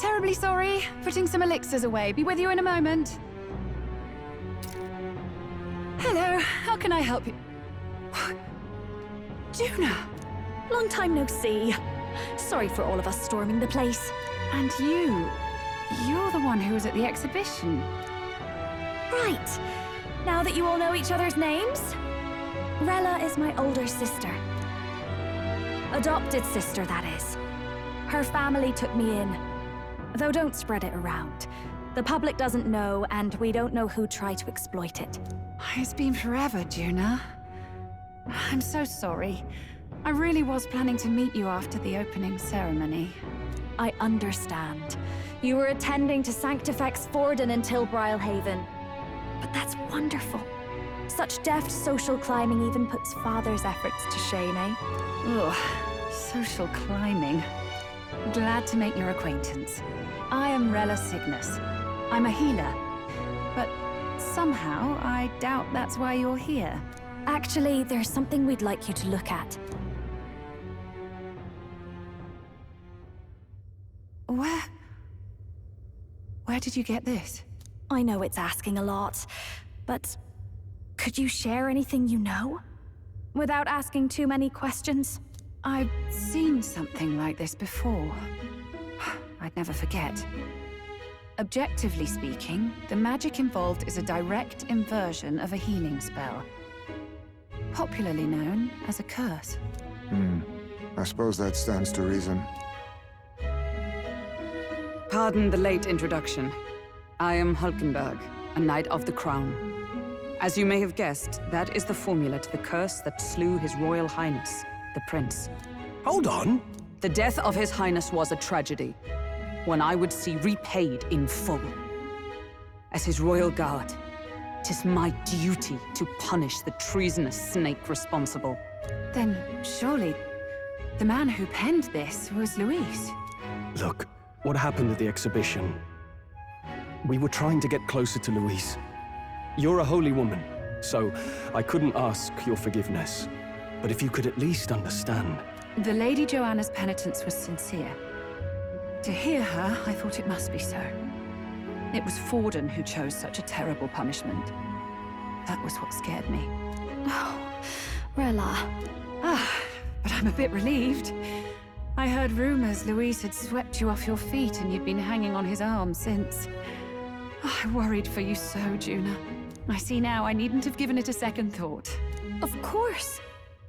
Terribly sorry. Putting some elixirs away. Be with you in a moment. Hello, how can I help you? Juna! Long time no see. Sorry for all of us storming the place. And you're the one who was at the exhibition. Right. Now that you all know each other's names, Rella is my older sister. Adopted sister, that is. Her family took me in. Though don't spread it around. The public doesn't know, and we don't know who tried to exploit it. It's been forever, Juna. I'm so sorry. I really was planning to meet you after the opening ceremony. I understand. You were attending to Sanctifex Forden until Brylehaven. But that's wonderful. Such deft social climbing even puts Father's efforts to shame, eh? Ugh, social climbing. Glad to make your acquaintance. I am Rella Cygnus. I'm a healer. But somehow, I doubt that's why you're here. Actually, there's something we'd like you to look at. Where did you get this? I know it's asking a lot, but could you share anything you know? Without asking too many questions? I've seen something like this before. I'd never forget. Objectively speaking, the magic involved is a direct inversion of a healing spell. Popularly known as a curse. I suppose that stands to reason. Pardon the late introduction. I am Hulkenberg, a Knight of the Crown. As you may have guessed, that is the formula to the curse that slew His Royal Highness, the Prince. Hold on! The death of His Highness was a tragedy, one I would see repaid in full. As His Royal Guard, 'tis my duty to punish the treasonous snake responsible. Then surely the man who penned this was Luis. Look, what happened at the exhibition? We were trying to get closer to Louise. You're a holy woman, so I couldn't ask your forgiveness. But if you could at least understand. The Lady Joanna's penitence was sincere. To hear her, I thought it must be so. It was Forden who chose such a terrible punishment. That was what scared me. Oh, Rella. But I'm a bit relieved. I heard rumors Luis had swept you off your feet and you'd been hanging on his arm since. I worried for you so, Juna. I see now I needn't have given it a second thought. Of course.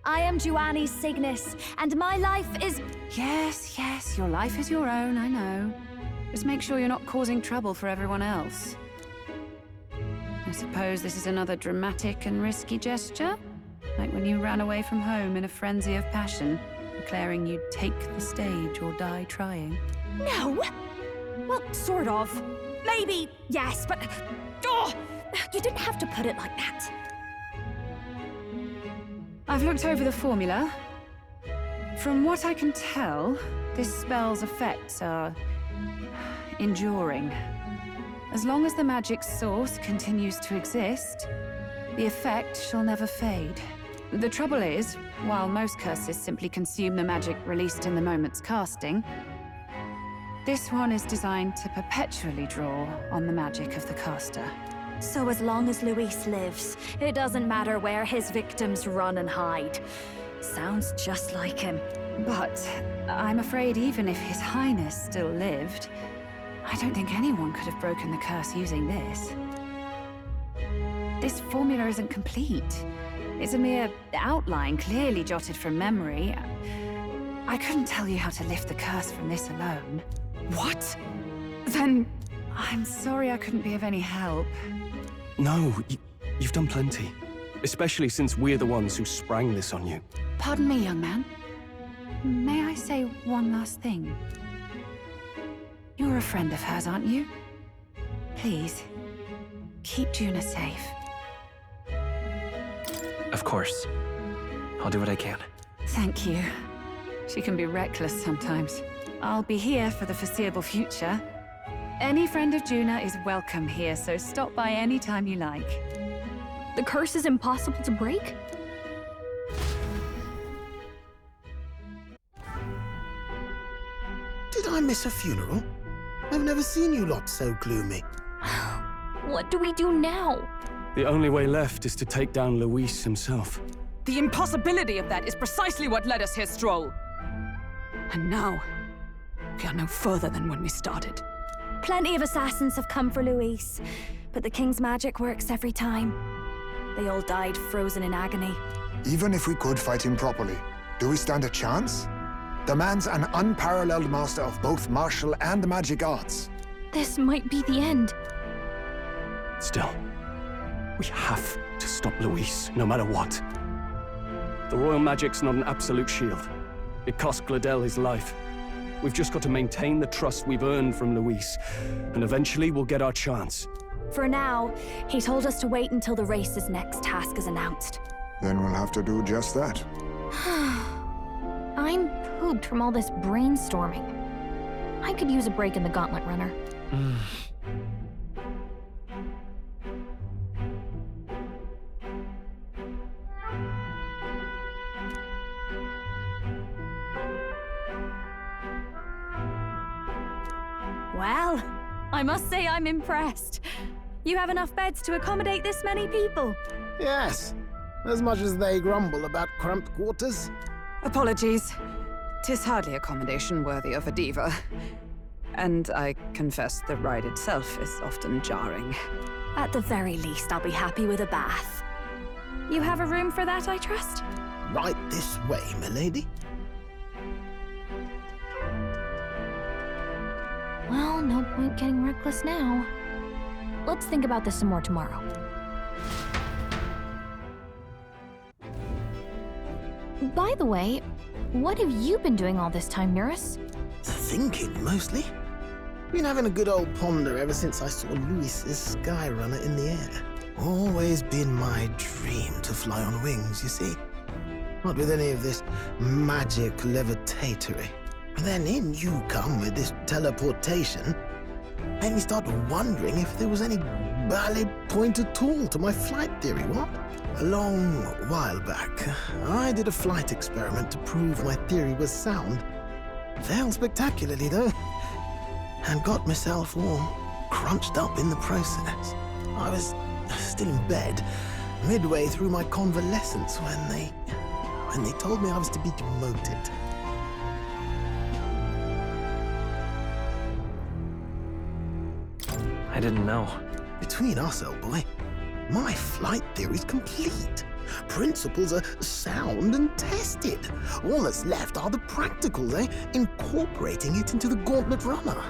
I am Juani Cygnus, and my life is... Yes, your life is your own, I know. Just make sure you're not causing trouble for everyone else. I suppose this is another dramatic and risky gesture? Like when you ran away from home in a frenzy of passion, declaring you'd take the stage or die trying. No! Well, sort of. Maybe, yes, but... Oh, you didn't have to put it like that. I've looked over the formula. From what I can tell, this spell's effects are enduring. As long as the magic's source continues to exist, the effect shall never fade. The trouble is, while most curses simply consume the magic released in the moment's casting, this one is designed to perpetually draw on the magic of the caster. So as long as Luis lives, it doesn't matter where his victims run and hide. Sounds just like him. But I'm afraid even if His Highness still lived, I don't think anyone could have broken the curse using this. This formula isn't complete. It's a mere outline, clearly jotted from memory. I couldn't tell you how to lift the curse from this alone. What? Then... I'm sorry I couldn't be of any help. No, you've done plenty. Especially since we're the ones who sprang this on you. Pardon me, young man. May I say one last thing? You're a friend of hers, aren't you? Please, keep Juna safe. Of course. I'll do what I can. Thank you. She can be reckless sometimes. I'll be here for the foreseeable future. Any friend of Juna is welcome here, so stop by any time you like. The curse is impossible to break? Did I miss a funeral? I've never seen you lot so gloomy. What do we do now? The only way left is to take down Luis himself. The impossibility of that is precisely what led us here, Stroll. And now, we are no further than when we started. Plenty of assassins have come for Luis, but the king's magic works every time. They all died frozen in agony. Even if we could fight him properly, do we stand a chance? The man's an unparalleled master of both martial and magic arts. This might be the end. Still, we have to stop Luis, no matter what. The royal magic's not an absolute shield. It cost Gladel his life. We've just got to maintain the trust we've earned from Luis, and eventually we'll get our chance. For now, he told us to wait until the race's next task is announced. Then we'll have to do just that. I'm pooped from all this brainstorming. I could use a break in the gauntlet runner. Well, I must say I'm impressed. You have enough beds to accommodate this many people. Yes, as much as they grumble about cramped quarters. Apologies. 'Tis hardly accommodation worthy of a diva. And I confess the ride itself is often jarring. At the very least, I'll be happy with a bath. You have a room for that, I trust? Right this way, milady. Well, no point getting reckless now. Let's think about this some more tomorrow. By the way, what have you been doing all this time, Eurus? Thinking, mostly. Been having a good old ponder ever since I saw Luis's Skyrunner in the air. Always been my dream to fly on wings, you see. Not with any of this magic levitatory. But then in you come with this teleportation. Made me start wondering if there was any valid point at all to my flight theory, what? A long while back, I did a flight experiment to prove my theory was sound. Failed spectacularly, though, and got myself all crunched up in the process. I was still in bed, midway through my convalescence when they told me I was to be demoted. I didn't know. Between us, old boy, my flight theory's complete. Principles are sound and tested. All that's left are the practicals, incorporating it into the gauntlet runner.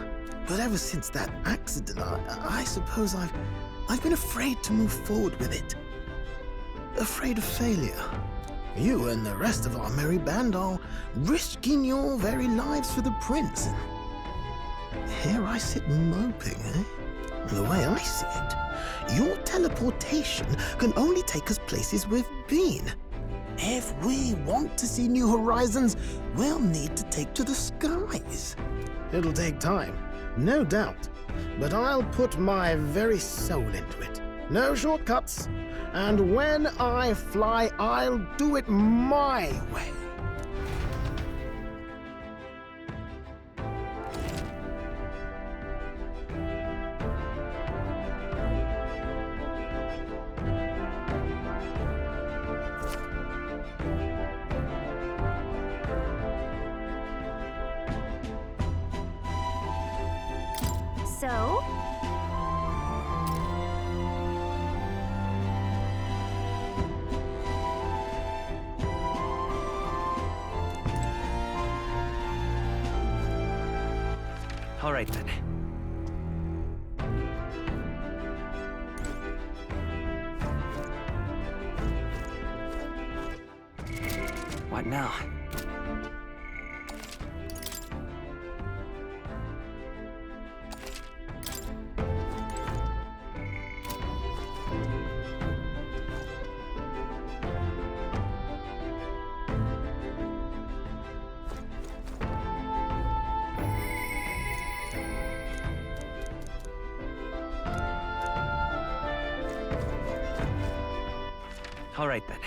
But ever since that accident, I suppose I've been afraid to move forward with it. Afraid of failure. You and the rest of our merry band are risking your very lives for the prince. And here I sit moping, The way I see it, your teleportation can only take us places we've been. If we want to see new horizons, we'll need to take to the skies. It'll take time, no doubt, but I'll put my very soul into it. No shortcuts, and when I fly, I'll do it my way. So? All right, then. What now? All right, then.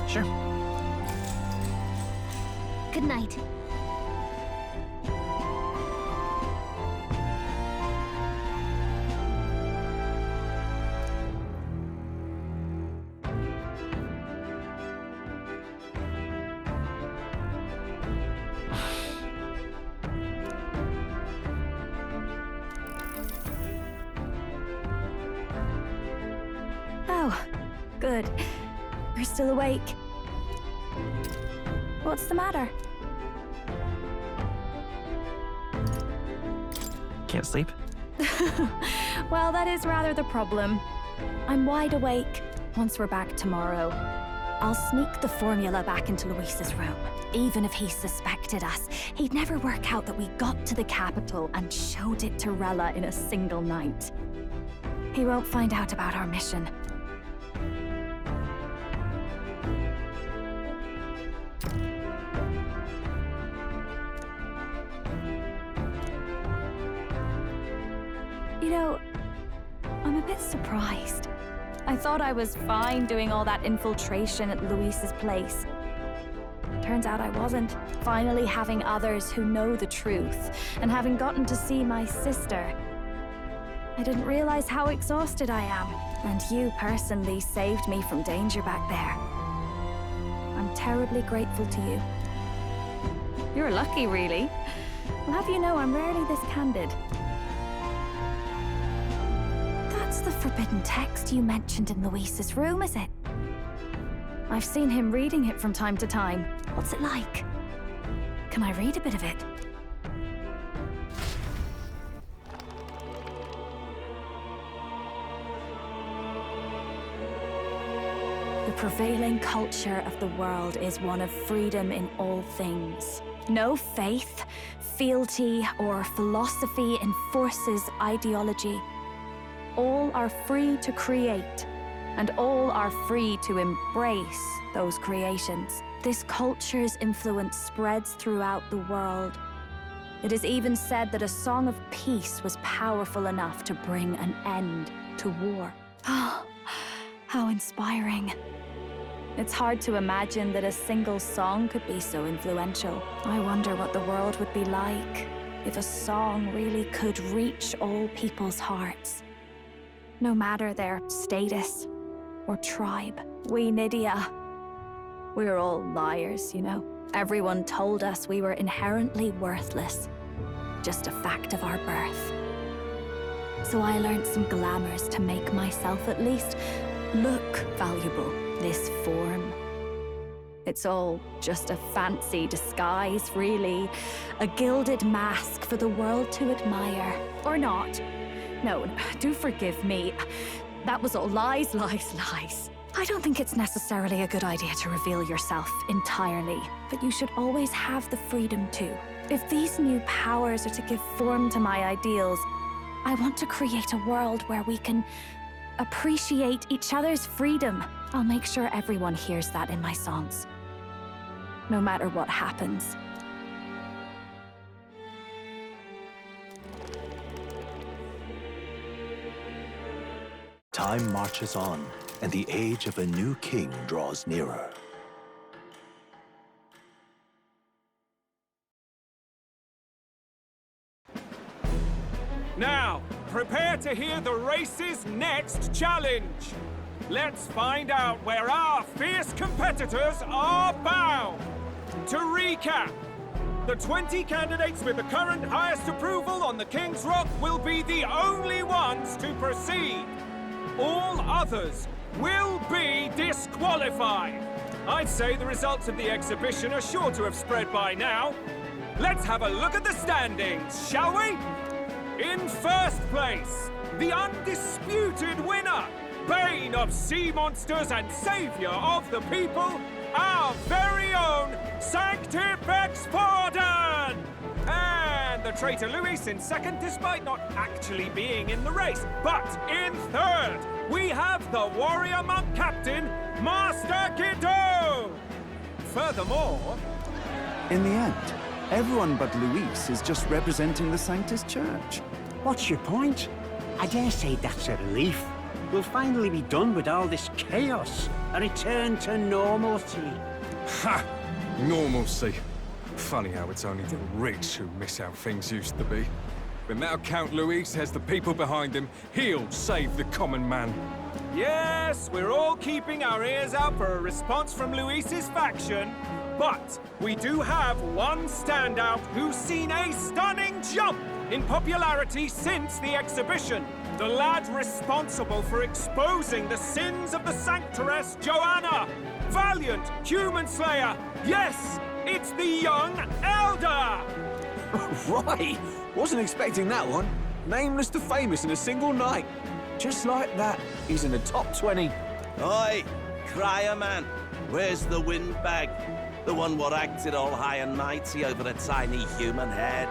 Sure. Good night. Oh, good. You're still awake. What's the matter? Can't sleep? Well, that is rather the problem. I'm wide awake. Once we're back tomorrow, I'll sneak the formula back into Luis's room. Even if he suspected us, he'd never work out that we got to the capital and showed it to Rella in a single night. He won't find out about our mission. You know, I'm a bit surprised. I thought I was fine doing all that infiltration at Luis's place. Turns out I wasn't. Finally having others who know the truth, and having gotten to see my sister. I didn't realize how exhausted I am, and you personally saved me from danger back there. I'm terribly grateful to you. You're lucky, really. I'll have you know I'm rarely this candid. That's the forbidden text you mentioned in Luis's room, is it? I've seen him reading it from time to time. What's it like? Can I read a bit of it? The prevailing culture of the world is one of freedom in all things. No faith, fealty, or philosophy enforces ideology. All are free to create, and all are free to embrace those creations. This culture's influence spreads throughout the world. It is even said that a song of peace was powerful enough to bring an end to war. Oh, how inspiring. It's hard to imagine that a single song could be so influential. I wonder what the world would be like if a song really could reach all people's hearts. No matter their status or tribe. We Nydia, we're all liars, you know. Everyone told us we were inherently worthless. Just a fact of our birth. So I learned some glamours to make myself at least look valuable. This form. It's all just a fancy disguise, really. A gilded mask for the world to admire. Or not. No, do forgive me. That was all lies, lies, lies. I don't think it's necessarily a good idea to reveal yourself entirely, but you should always have the freedom to. If these new powers are to give form to my ideals, I want to create a world where we can appreciate each other's freedom. I'll make sure everyone hears that in my songs. No matter what happens. Time marches on, and the age of a new king draws nearer. Now, prepare to hear the race's next challenge. Let's find out where our fierce competitors are bound. To recap, the 20 candidates with the current highest approval on the King's Rock will be the only ones to proceed. All others will be disqualified. I'd say the results of the exhibition are sure to have spread by now. Let's have a look at the standings, shall we? In first place, the undisputed winner, bane of sea monsters and savior of the people, our very own Sanctifex Forden! And the traitor Luis in second, despite not actually being in the race. But in third, we have the warrior monk captain, Master Guido! Furthermore... In the end, everyone but Luis is just representing the Sanctus Church. What's your point? I dare say that's a relief. we'll finally be done with all this chaos. A return to normalcy. Ha! Normalcy. Funny how it's only the rich who miss how things used to be. But now Count Luis has the people behind him. He'll save the common man. Yes, we're all keeping our ears out for a response from Luis's faction. But we do have one standout who's seen a stunning jump in popularity since the exhibition. The lad responsible for exposing the sins of the Sanctoress Joanna. Valiant human slayer. Yes, it's the young Elder. Right! Wasn't expecting that one. Nameless to famous in a single night. Just like that, he's in the top 20. Oi, crier man, where's the windbag? The one what acted all high and mighty over a tiny human head.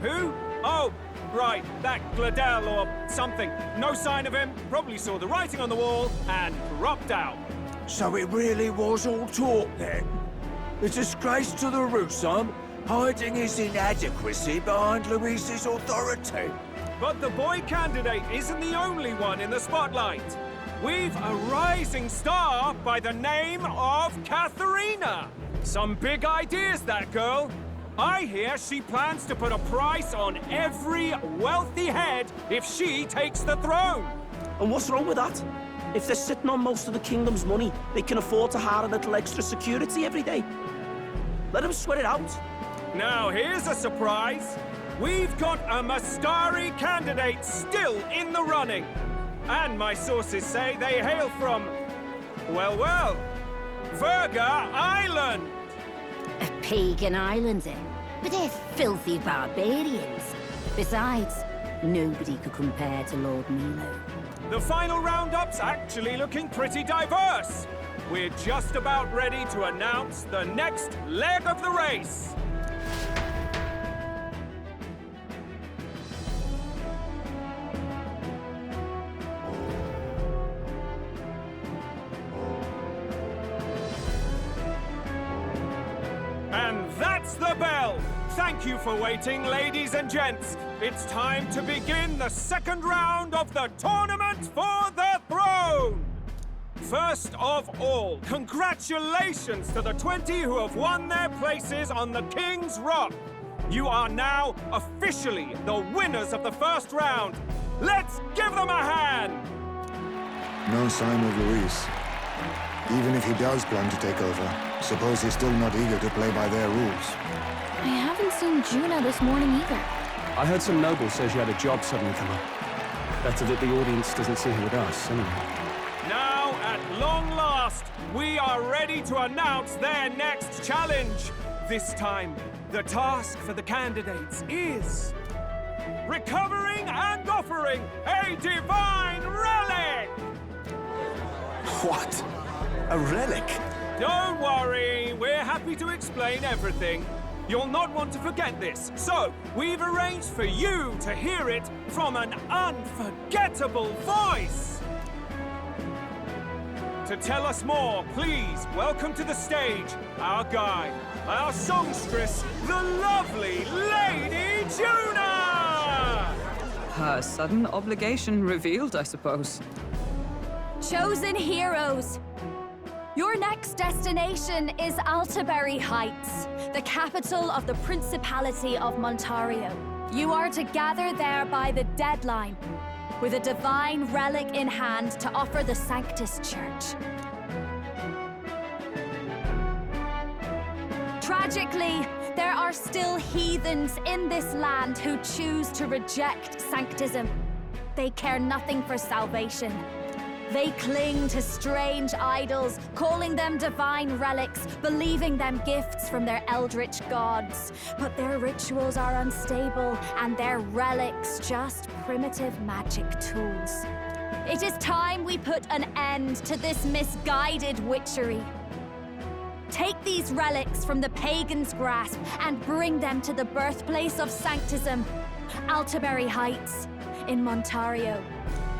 Who? Oh, right, that Gladell or something. No sign of him, probably saw the writing on the wall and dropped out. So it really was all talk then? The disgrace to the Russon, hiding his inadequacy behind Luis's authority. But the boy candidate isn't the only one in the spotlight. We've a rising star by the name of Katharina. Some big ideas, that girl. I hear she plans to put a price on every wealthy head if she takes the throne. And what's wrong with that? If they're sitting on most of the kingdom's money, they can afford to hire a little extra security every day. Let them sweat it out. Now, here's a surprise. We've got a Mastari candidate still in the running. And my sources say they hail from, well, Verga Island. A pagan island, eh? But they're filthy barbarians. Besides, nobody could compare to Lord Milo. The final roundup's actually looking pretty diverse. We're just about ready to announce the next leg of the race. And that's the bell! Thank you for waiting, ladies and gents. It's time to begin the second round of the tournament for the throne! First of all, congratulations to the 20 who have won their places on the King's Rock. You are now officially the winners of the first round. Let's give them a hand! No sign of Luis. Even if he does plan to take over, suppose he's still not eager to play by their rules. I haven't seen Juna this morning either. I heard some noble say she had a job suddenly come up. Better that the audience doesn't see her with us, anyway. Now, at long last, we are ready to announce their next challenge. This time, the task for the candidates is recovering and offering a divine relic! What? A relic? Don't worry, we're happy to explain everything. You'll not want to forget this, so we've arranged for you to hear it from an unforgettable voice. To tell us more, please welcome to the stage our guide, our songstress, the lovely Lady Juna! Her sudden obligation revealed, I suppose. Chosen heroes! Your next destination is Altaberry Heights, the capital of the Principality of Montario. You are to gather there by the deadline, with a divine relic in hand to offer the Sanctus Church. Tragically, there are still heathens in this land who choose to reject sanctism. They care nothing for salvation. They cling to strange idols, calling them divine relics, believing them gifts from their eldritch gods. But their rituals are unstable, and their relics just primitive magic tools. It is time we put an end to this misguided witchery. Take these relics from the pagan's grasp and bring them to the birthplace of sanctism, Altaberry Heights in Montario.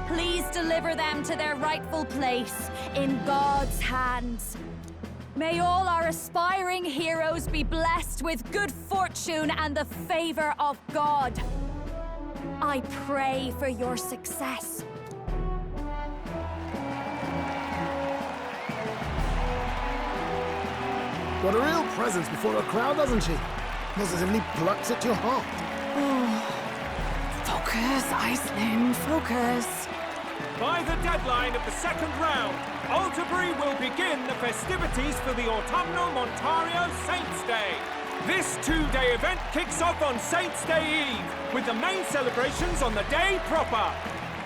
Please deliver them to their rightful place in God's hands. May all our aspiring heroes be blessed with good fortune and the favor of God. I pray for your success. Got a real presence before a crowd, doesn't she? Positively plucks at your heart. Focus, Iceland, focus. By the deadline of the second round, Alderbury will begin the festivities for the autumnal Montario Saints' Day. This two-day event kicks off on Saints' Day Eve, with the main celebrations on the day proper.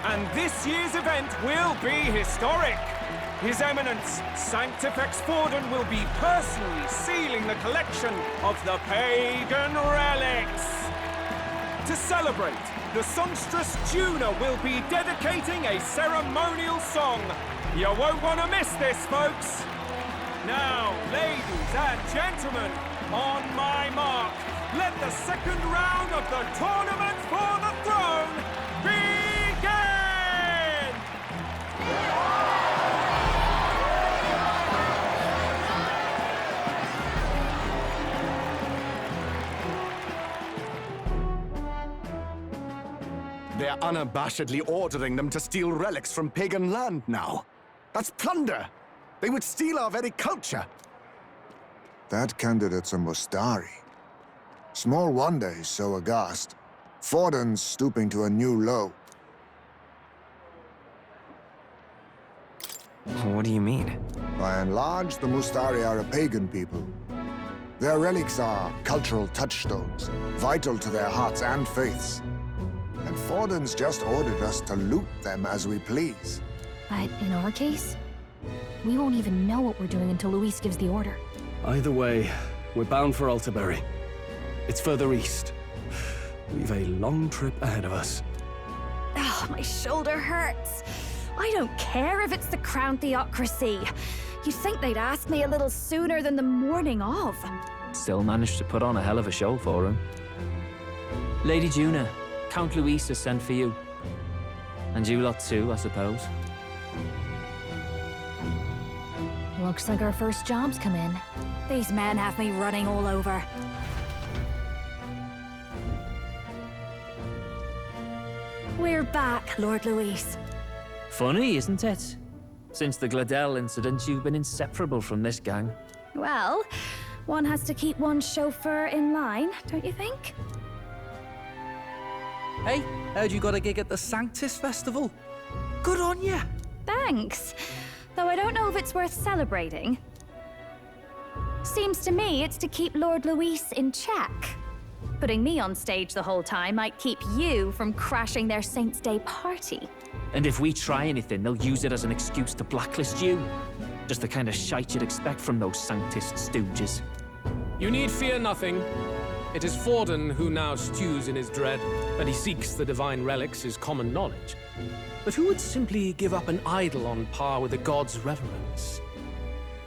And this year's event will be historic. His Eminence, Sanctifex Forden, will be personally sealing the collection of the pagan relics. To celebrate, the songstress Juna will be dedicating a ceremonial song. You won't want to miss this, folks. Now, ladies and gentlemen, on my mark, let the second round of the Tournament for the Throne begin! They're unabashedly ordering them to steal relics from pagan land now. That's plunder! They would steal our very culture! That candidate's a Mustari. Small wonder he's so aghast. Forden's stooping to a new low. What do you mean? By and large, the Mustari are a pagan people. Their relics are cultural touchstones, vital to their hearts and faiths. And Forden's just ordered us to loot them as we please. But in our case, we won't even know what we're doing until Luis gives the order. Either way, we're bound for Alderbury. It's further east. We've a long trip ahead of us. Oh, my shoulder hurts. I don't care if it's the Crown Theocracy. You'd think they'd ask me a little sooner than the morning of. Still managed to put on a hell of a show for him. Lady Juna, Count Luis has sent for you. And you lot too, I suppose. Looks like our first job's come in. These men have me running all over. We're back, Lord Luis. Funny, isn't it? Since the Gladell incident, you've been inseparable from this gang. Well, one has to keep one's chauffeur in line, don't you think? Hey, heard you got a gig at the Sanctus Festival? Good on ya! Thanks. Though I don't know if it's worth celebrating. Seems to me it's to keep Lord Luis in check. Putting me on stage the whole time might keep you from crashing their Saints' Day party. And if we try anything, they'll use it as an excuse to blacklist you. Just the kind of shite you'd expect from those Sanctist stooges. You need fear nothing. It is Forden who now stews in his dread, and he seeks the divine relics is common knowledge. But who would simply give up an idol on par with the god's reverence?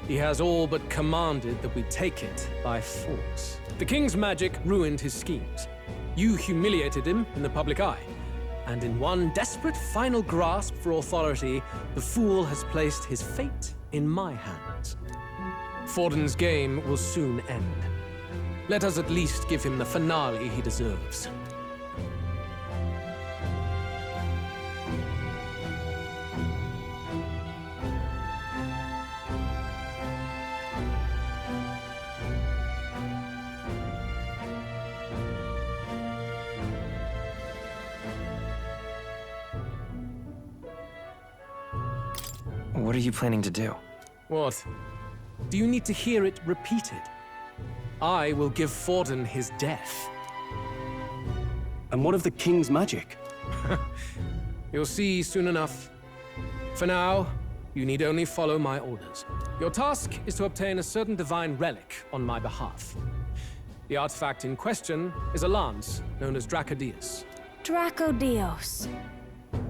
He has all but commanded that we take it by force. The king's magic ruined his schemes. You humiliated him in the public eye. And in one desperate final grasp for authority, the fool has placed his fate in my hands. Forden's game will soon end. Let us at least give him the finale he deserves. What are you planning to do? What? Do you need to hear it repeated? I will give Forden his death. And what of the king's magic? You'll see soon enough. For now, you need only follow my orders. Your task is to obtain a certain divine relic on my behalf. The artifact in question is a lance known as Dracodius. Dracodios.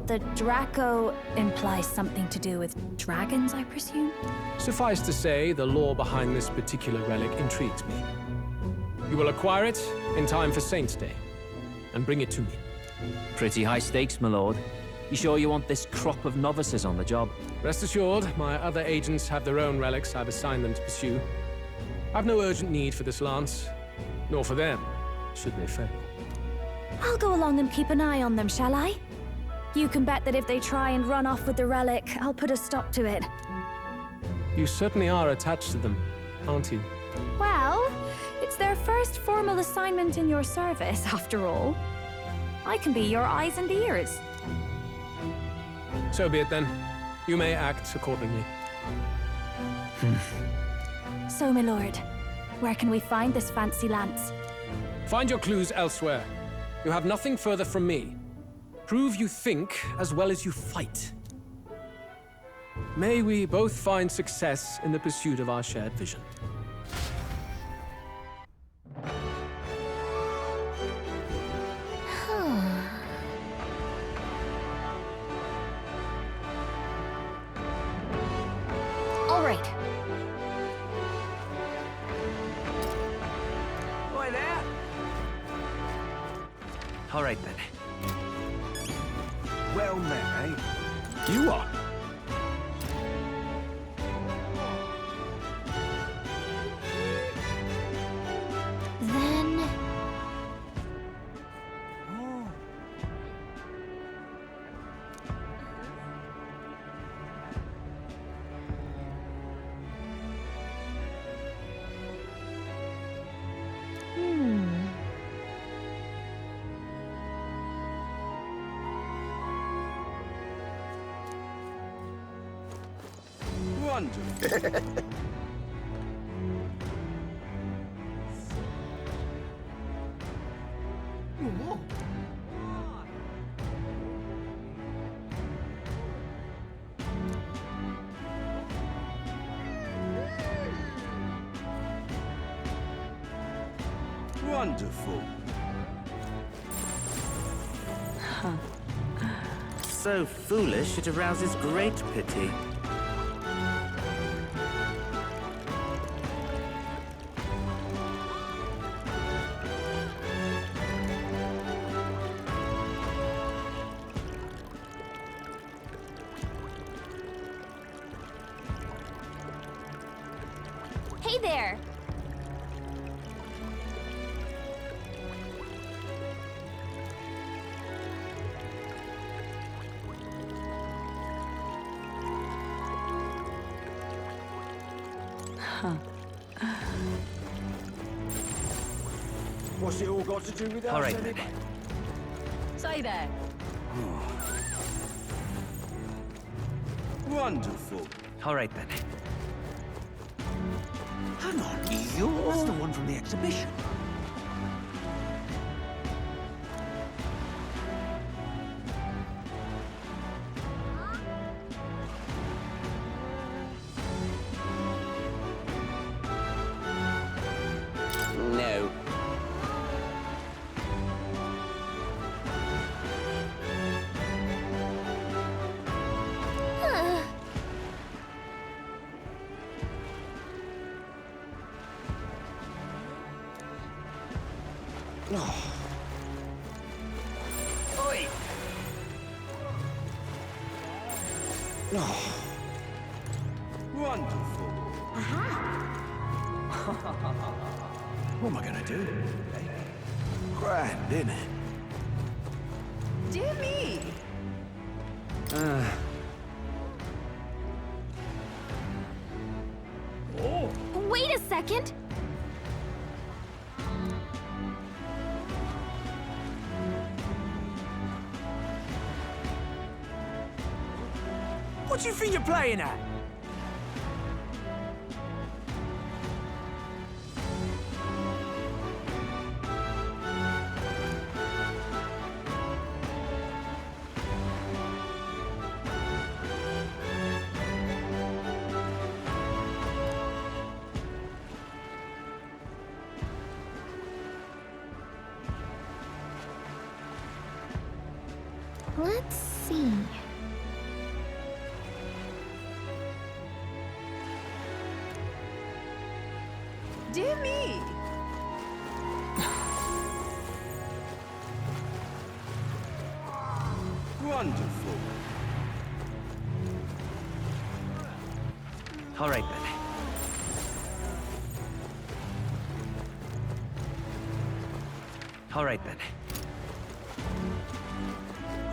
The Draco implies something to do with dragons, I presume? Suffice to say, the lore behind this particular relic intrigues me. You will acquire it in time for Saints' Day, and bring it to me. Pretty high stakes, my lord. You sure you want this crop of novices on the job? Rest assured, my other agents have their own relics I've assigned them to pursue. I've no urgent need for this lance, nor for them, should they fail. I'll go along and keep an eye on them, shall I? You can bet that if they try and run off with the relic, I'll put a stop to it. You certainly are attached to them, aren't you? Well, it's their first formal assignment in your service, after all. I can be your eyes and ears. So be it then. You may act accordingly. So, my lord, where can we find this fancy lance? Find your clues elsewhere. You have nothing further from me. Prove you think as well as you fight. May we both find success in the pursuit of our shared vision. All right. Boy there. All right then. Well met, eh? You are. Then... Wonderful. Wonderful. So foolish, it arouses great pity. Hey there! What's it all got to do with us? All right anyway? then. Say there. Wonderful. All right then. Hang on, you're the one from the exhibition. No. Oi! Wonderful. What am I gonna do? Grand, innit? Dear me. Wait a second! What do you think you're playing at? Let's see. Dear me. Wonderful. All right then. All right then.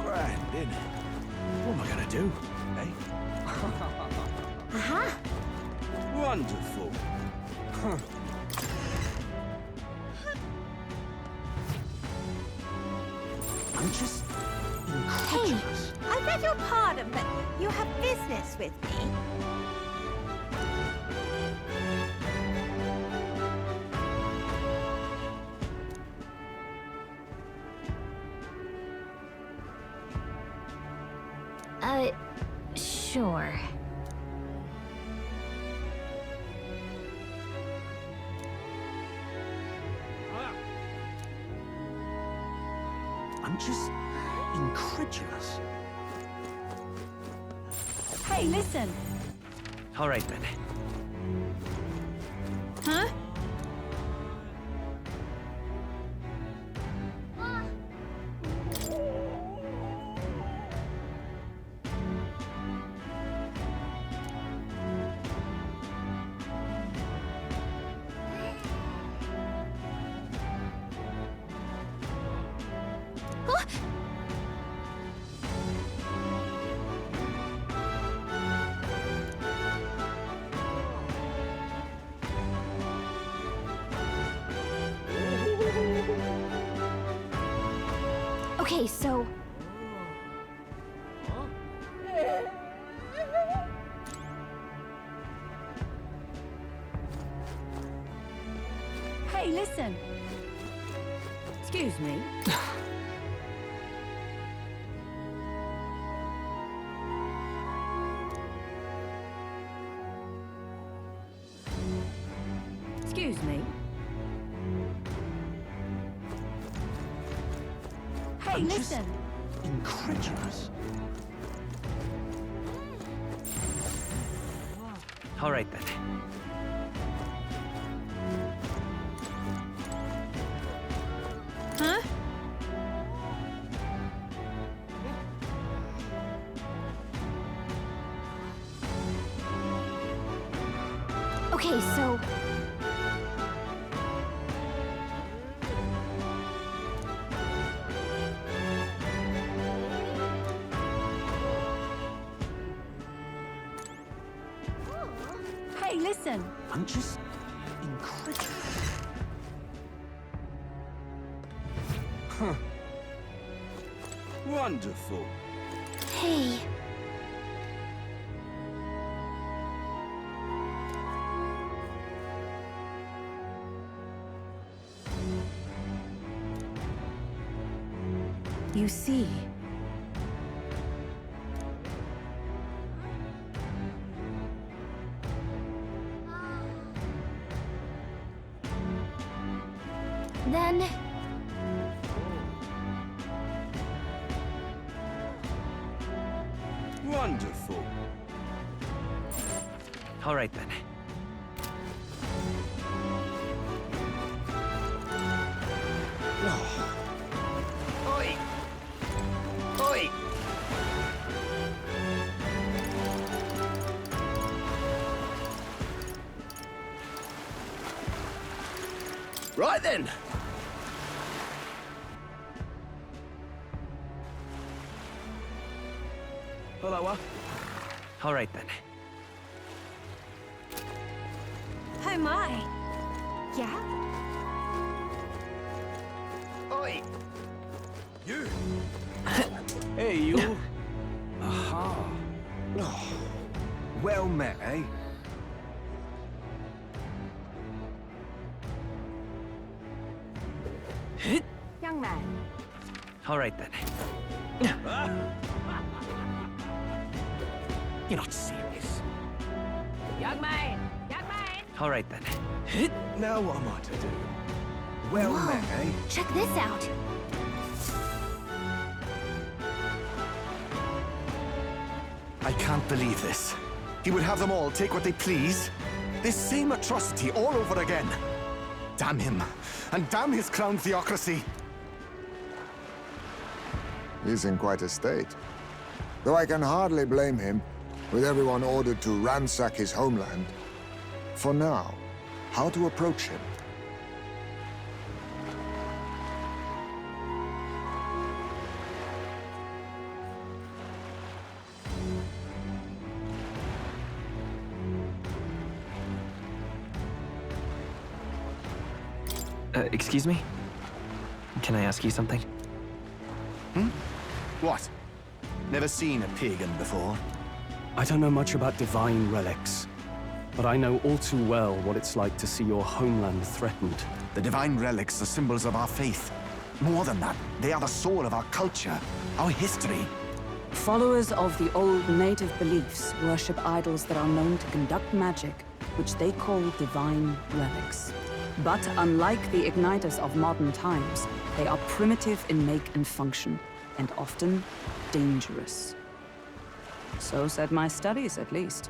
Grand, innit? What am I gonna do? Eh? Wonderful. beg your pardon, but you have business with me? Sure. I'm just incredulous. Hey, listen. All right, then. Huh? Okay, so... Hey, listen. Excuse me. Excuse me. Hey, listen. Incredulous. All right, then. Huh? Okay, so... Hey, listen. I'm just incredulous. Huh. Wonderful. Hey. You see, Then... Wonderful. All right, then. Oi! Oi! Right then. Hello, All right, then. Oh my. Yeah? Oi! You! Hey, you! Aha! Oh, well met, eh? Young man. All right, then. You're not serious. Young man. Young man. All right, then. Now what am I to do? Well Whoa. met, eh? Check this out. I can't believe this. He would have them all take what they please. This same atrocity all over again. Damn him. And damn his crown theocracy. He's in quite a state. Though I can hardly blame him, with everyone ordered to ransack his homeland. For now, how to approach him? Excuse me? Can I ask you something? Hmm? What? Never seen a pagan before. I don't know much about divine relics, but I know all too well what it's like to see your homeland threatened. The divine relics are symbols of our faith. More than that, they are the soul of our culture, our history. Followers of the old native beliefs worship idols that are known to conduct magic, which they call divine relics. But unlike the igniters of modern times, they are primitive in make and function, and often dangerous. So said my studies, at least.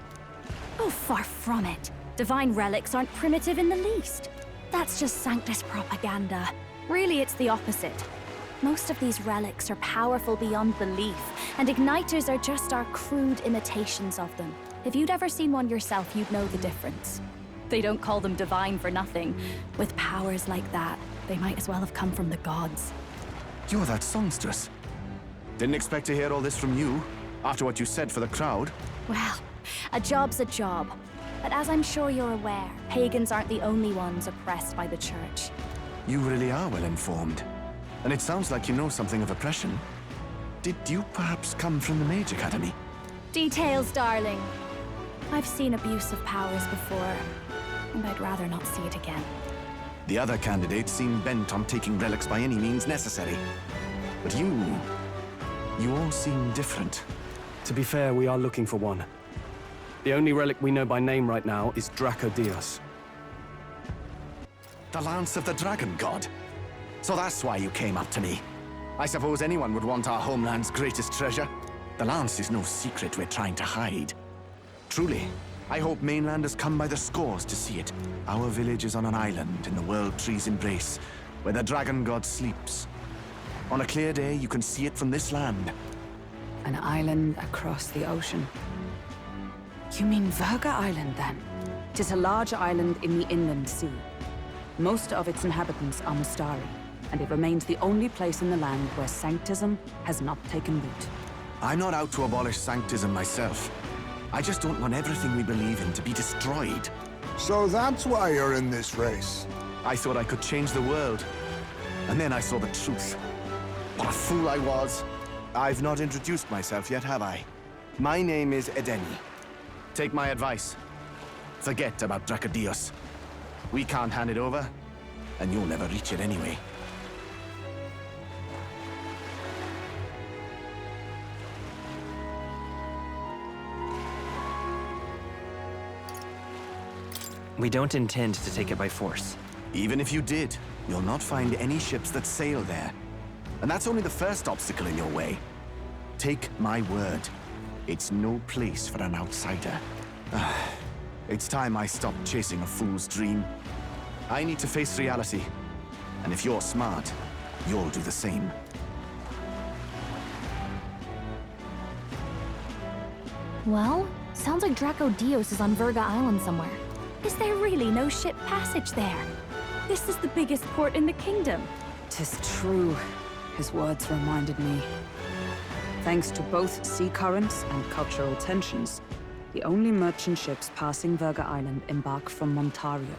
Oh, far from it. Divine relics aren't primitive in the least. That's just Sanctus propaganda. Really, it's the opposite. Most of these relics are powerful beyond belief, and igniters are just our crude imitations of them. If you'd ever seen one yourself, you'd know the difference. They don't call them divine for nothing. With powers like that, they might as well have come from the gods. You're that songstress. Didn't expect to hear all this from you, after what you said for the crowd. Well, a job's a job. But as I'm sure you're aware, pagans aren't the only ones oppressed by the church. You really are well informed. And it sounds like you know something of oppression. Did you perhaps come from the Mage Academy? Details, darling. I've seen abuse of powers before, and I'd rather not see it again. The other candidates seem bent on taking relics by any means necessary. But you all seem different. To be fair, we are looking for one. The only relic we know by name right now is Dracodios. The Lance of the Dragon God. So that's why you came up to me. I suppose anyone would want our homeland's greatest treasure. The Lance is no secret we're trying to hide. Truly, I hope mainlanders come by the scores to see it. Our village is on an island in the World Tree's embrace, where the Dragon God sleeps. On a clear day, you can see it from this land. An island across the ocean. You mean Verga Island, then? 'Tis a large island in the inland sea. Most of its inhabitants are Mustari, and it remains the only place in the land where sanctism has not taken root. I'm not out to abolish sanctism myself. I just don't want everything we believe in to be destroyed. So that's why you're in this race. I thought I could change the world. And then I saw the truth. What a fool I was. I've not introduced myself yet, have I? My name is Edeni. Take my advice. Forget about Dracodios. We can't hand it over, and you'll never reach it anyway. We don't intend to take it by force. Even if you did, you'll not find any ships that sail there. And that's only the first obstacle in your way. Take my word. It's no place for an outsider. It's time I stopped chasing a fool's dream. I need to face reality. And if you're smart, you'll do the same. Well, sounds like Dracodios is on Verga Island somewhere. Is there really no ship passage there? This is the biggest port in the kingdom. 'Tis true. His words reminded me. Thanks to both sea currents and cultural tensions, the only merchant ships passing Verga Island embark from Montario.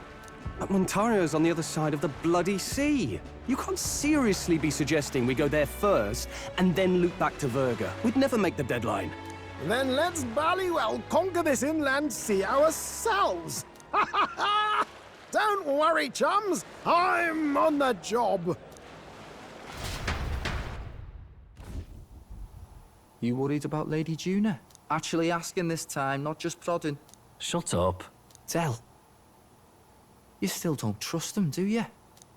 But Montario's on the other side of the bloody sea. You can't seriously be suggesting we go there first and then loop back to Verga. We'd never make the deadline. Then let's ballywell conquer this inland sea ourselves! Ha ha ha! Don't worry, chums! I'm on the job! You worried about Lady Juna? Actually asking this time, not just prodding. Shut up. Tell. You still don't trust them, do you?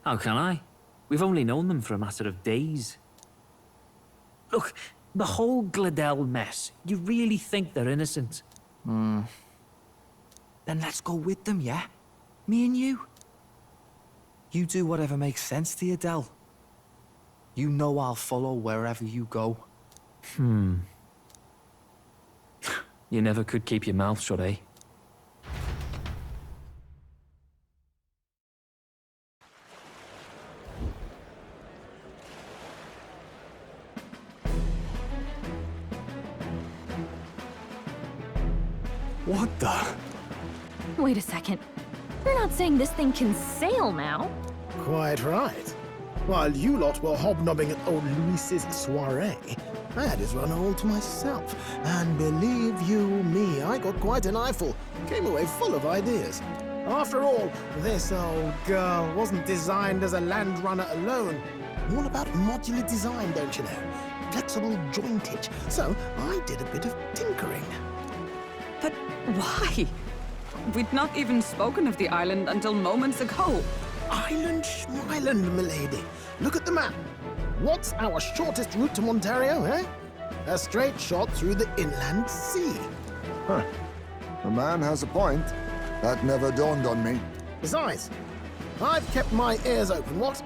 How can I? We've only known them for a matter of days. Look, the whole Gladel mess, you really think they're innocent? Then let's go with them, yeah? Me and you. You do whatever makes sense to you, Del. You know I'll follow wherever you go. You never could keep your mouth shut, eh? What the? Wait a second. You're not saying this thing can sail now? Quite right. While you lot were hobnobbing at old Luis's soiree, I had his run all to myself, and believe you me, I got quite an eyeful. Came away full of ideas. After all, this old girl wasn't designed as a land runner alone. All about modular design, don't you know? Flexible jointage. So I did a bit of tinkering. But why? We'd not even spoken of the island until moments ago. Island Schmyland, milady. Look at the map. What's our shortest route to Montario, eh? A straight shot through the inland sea. Huh. The man has a point. That never dawned on me. Besides, I've kept my ears open, what?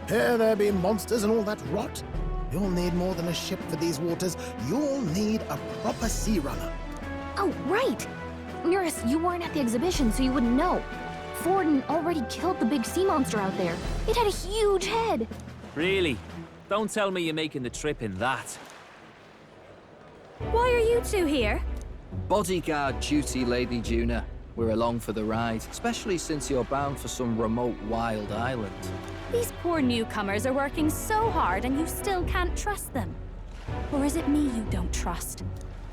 Here there be monsters and all that rot. You'll need more than a ship for these waters. You'll need a proper sea runner. Oh, right! Mirus, you weren't at the exhibition, so you wouldn't know. Forden already killed the big sea monster out there. It had a huge head. Really? Don't tell me you're making the trip in that. Why are you two here? Bodyguard duty, Lady Juna. We're along for the ride, especially since you're bound for some remote wild island. These poor newcomers are working so hard and you still can't trust them. Or is it me you don't trust?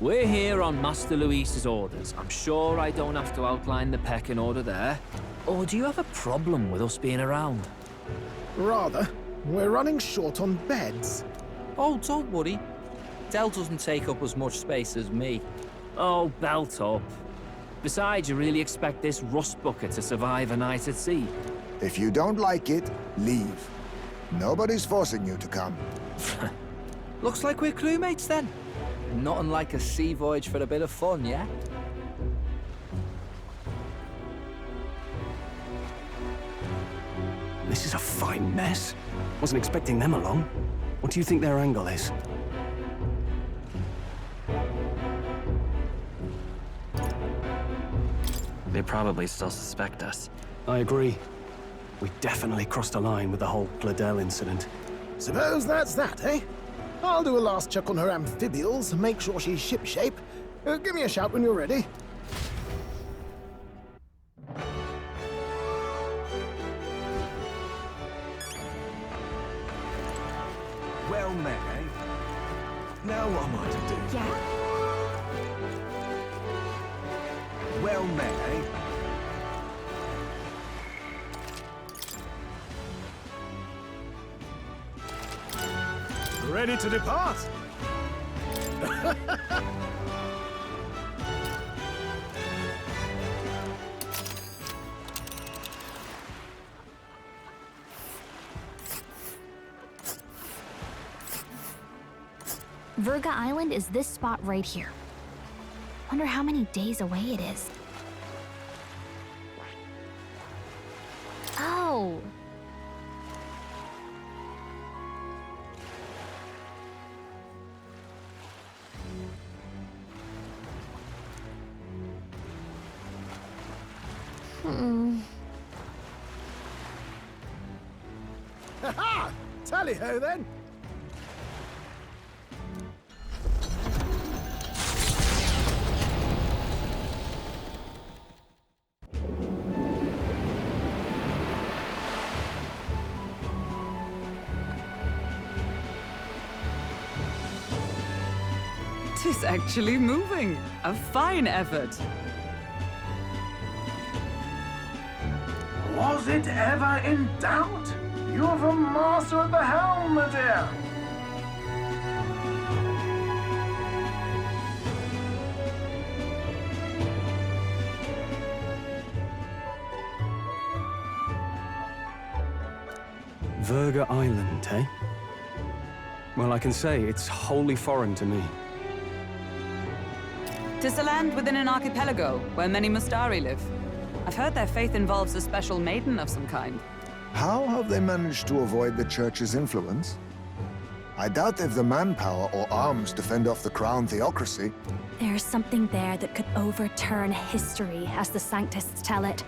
We're here on Master Luis's orders. I'm sure I don't have to outline the pecking order there. Or do you have a problem with us being around? Rather. We're running short on beds. Oh, don't worry. Del doesn't take up as much space as me. Oh, belt up. Besides, you really expect this rust bucket to survive a night at sea? If you don't like it, leave. Nobody's forcing you to come. Looks like we're crewmates then. Nothing like a sea voyage for a bit of fun, yeah? This is a fine mess. Wasn't expecting them along. What do you think their angle is? They probably still suspect us. I agree. We definitely crossed a line with the whole Pladel incident. Suppose that's that, eh? I'll do a last check on her amphibials, make sure she's shipshape. Give me a shout when you're ready. Well met, eh? Now what am I to do? Yeah? Well met, eh? Ready to depart? Virga Island is this spot right here. Wonder how many days away it is. Oh. Ha-ha! Tally-ho, then! Tis actually moving. A fine effort. Was it ever in doubt? You're the master of the helm, my dear! Virga Island, eh? Well, I can say it's wholly foreign to me. 'Tis a land within an archipelago, where many Mustari live. I've heard their faith involves a special maiden of some kind. How have they managed to avoid the Church's influence? I doubt they've the manpower or arms to fend off the crown theocracy. There's something there that could overturn history, as the Sanctists tell it.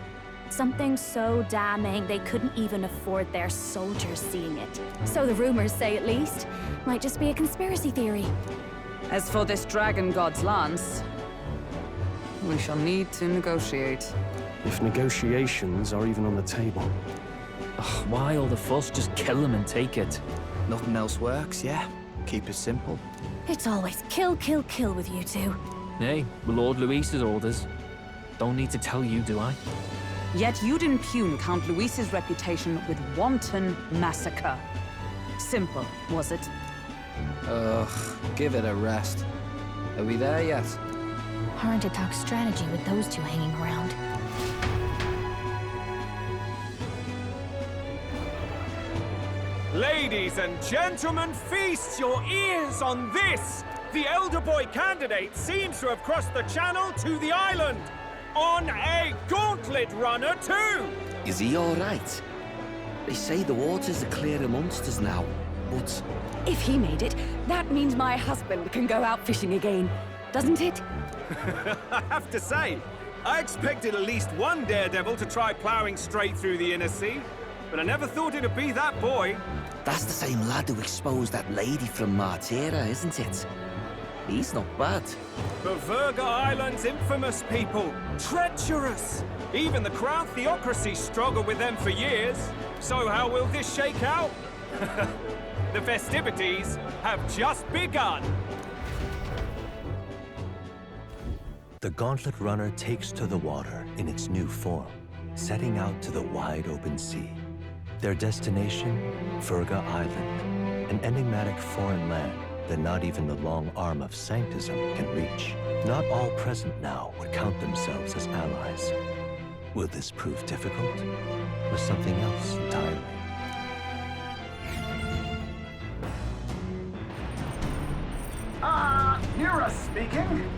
Something so damning they couldn't even afford their soldiers seeing it. So the rumors say, at least. Might just be a conspiracy theory. As for this dragon god's lance, we shall need to negotiate. If negotiations are even on the table. Ugh, why all the fuss? Just kill them and take it. Nothing else works, yeah? Keep it simple. It's always kill, kill, kill with you two. Hey, Lord Luis's orders. Don't need to tell you, do I? Yet you'd impugn Count Luis's reputation with wanton massacre. Simple, was it? Ugh, give it a rest. Are we there yet? Hard to talk strategy with those two hanging around. Ladies and gentlemen, feast your ears on this! The elder boy candidate seems to have crossed the channel to the island! On a gauntlet runner, too! Is he all right? They say the waters are clear amongst us now, but... If he made it, that means my husband can go out fishing again, doesn't it? I have to say, I expected at least one daredevil to try plowing straight through the inner sea, but I never thought it'd be that boy. That's the same lad who exposed that lady from Martira, isn't it? He's not bad. The Virga Island's infamous people. Treacherous! Even the Crown Theocracy struggled with them for years. So how will this shake out? The festivities have just begun. The Gauntlet Runner takes to the water in its new form, setting out to the wide open sea. Their destination, Virga Island, an enigmatic foreign land that not even the long arm of Sanctism can reach. Not all present now would count themselves as allies. Will this prove difficult, or something else entirely? Mira speaking.